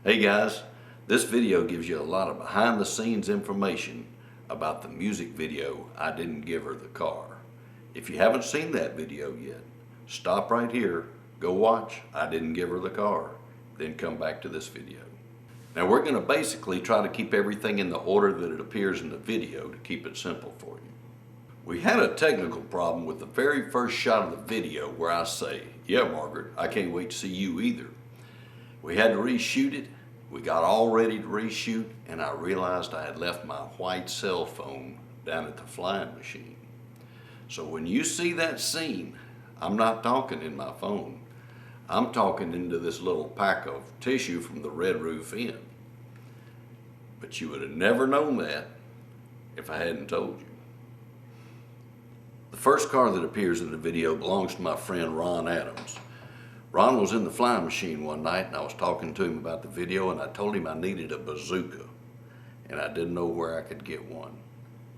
Hey guys, this video gives you a lot of behind the scenes information about the music video I Didn't Give Her the Car. If you haven't seen that video yet, stop right here, go watch I Didn't Give Her the Car, then come back to this video. Now we're going to basically try to keep everything in the order that it appears in the video to keep it simple for you. We had a technical problem with the very first shot of the video where I say, "Yeah, Margaret, I can't wait to see you either." We had to reshoot it. We got all ready to reshoot, and I realized I had left my white cell phone down at the flying machine. So when you see that scene, I'm not talking in my phone. I'm talking into this little pack of tissue from the Red Roof Inn. But you would have never known that if I hadn't told you. The first car that appears in the video belongs to my friend Ron Adams. Ron was in the flying machine one night and I was talking to him about the video, and I told him I needed a bazooka and I didn't know where I could get one.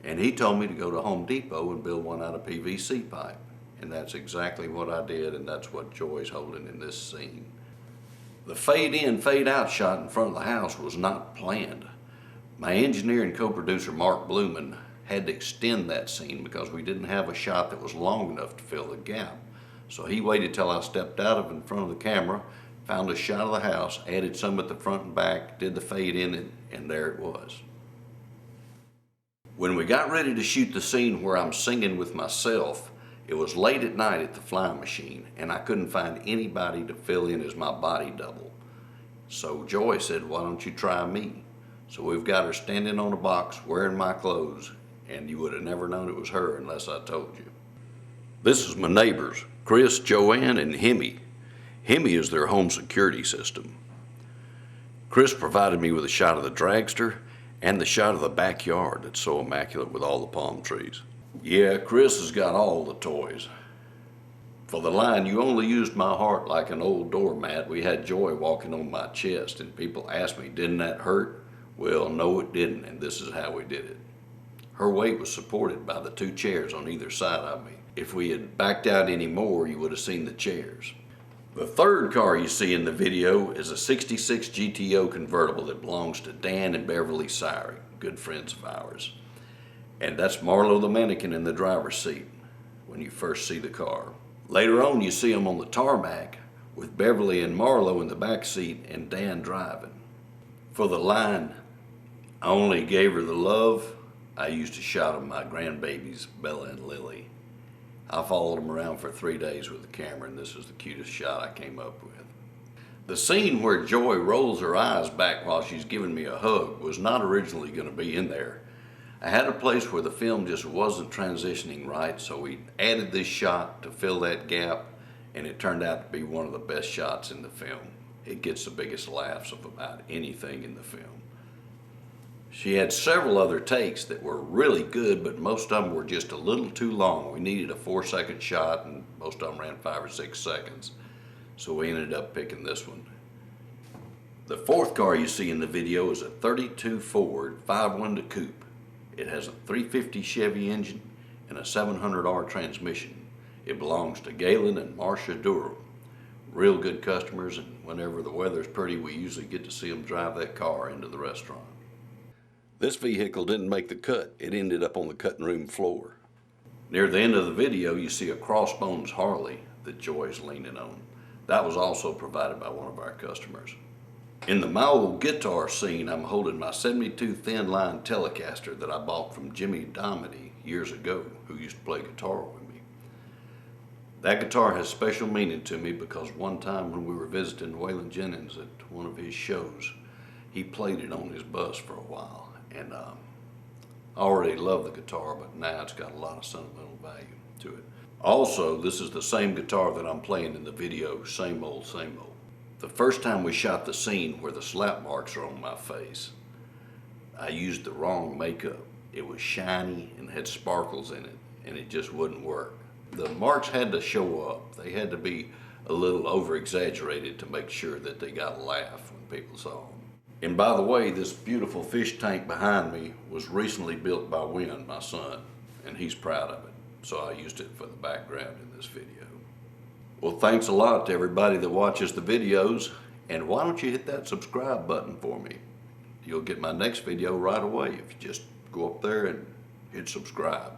And he told me to go to Home Depot and build one out of PVC pipe. And that's exactly what I did, and that's what Joy's holding in this scene. The fade in, fade out shot in front of the house was not planned. My engineer and co-producer Mark Blumen had to extend that scene because we didn't have a shot that was long enough to fill the gap. So he waited till I stepped out of in front of the camera, found a shot of the house, added some at the front and back, did the fade in, and there it was. When we got ready to shoot the scene where I'm singing with myself, it was late at night at the flying machine and I couldn't find anybody to fill in as my body double. So Joy said, "Why don't you try me?" So we've got her standing on a box wearing my clothes, and you would have never known it was her unless I told you. This is my neighbors, Chris, Joanne, and Hemi. Hemi is their home security system. Chris provided me with a shot of the dragster and the shot of the backyard that's so immaculate with all the palm trees. Yeah, Chris has got all the toys. For the line, "You only used my heart like an old doormat," we had Joy walking on my chest, and people asked me, "Didn't that hurt?" Well, no it didn't, and this is how we did it. Her weight was supported by the two chairs on either side of me. If we had backed out any more, you would have seen the chairs. The third car you see in the video is a '66 GTO convertible that belongs to Dan and Beverly Syrie, good friends of ours. And that's Marlo the mannequin in the driver's seat when you first see the car. Later on you see them on the tarmac with Beverly and Marlo in the back seat and Dan driving. For the line, "I only gave her the love," I used a shot of my grandbabies, Bella and Lily. I followed them around for 3 days with the camera, and this is the cutest shot I came up with. The scene where Joy rolls her eyes back while she's giving me a hug was not originally going to be in there. I had a place where the film just wasn't transitioning right, so we added this shot to fill that gap, and it turned out to be one of the best shots in the film. It gets the biggest laughs of about anything in the film. She had several other takes that were really good, but most of them were just a little too long. We needed a 4-second shot, and most of them ran 5 or 6 seconds. So we ended up picking this one. The fourth car you see in the video is a '32 Ford 5-window coupe. It has a 350 Chevy engine and a 700R transmission. It belongs to Galen and Marcia Durham. Real good customers, and whenever the weather's pretty, we usually get to see them drive that car into the restaurant. This vehicle didn't make the cut. It ended up on the cutting room floor. Near the end of the video, you see a Crossbones Harley that Joy's leaning on. That was also provided by one of our customers. In the My Old Guitar scene, I'm holding my '72 Thin Line Telecaster that I bought from Jimmy Domedy years ago, who used to play guitar with me. That guitar has special meaning to me because one time when we were visiting Waylon Jennings at one of his shows, he played it on his bus for a while. And I already love the guitar, but now it's got a lot of sentimental value to it. Also, this is the same guitar that I'm playing in the video, Same Old, Same Old. The first time we shot the scene where the slap marks are on my face, I used the wrong makeup. It was shiny and had sparkles in it, and it just wouldn't work. The marks had to show up. They had to be a little over-exaggerated to make sure that they got a laugh when people saw them. And by the way, this beautiful fish tank behind me was recently built by Wynn, my son, and he's proud of it. So I used it for the background in this video. Well, thanks a lot to everybody that watches the videos. And why don't you hit that subscribe button for me? You'll get my next video right away if you just go up there and hit subscribe.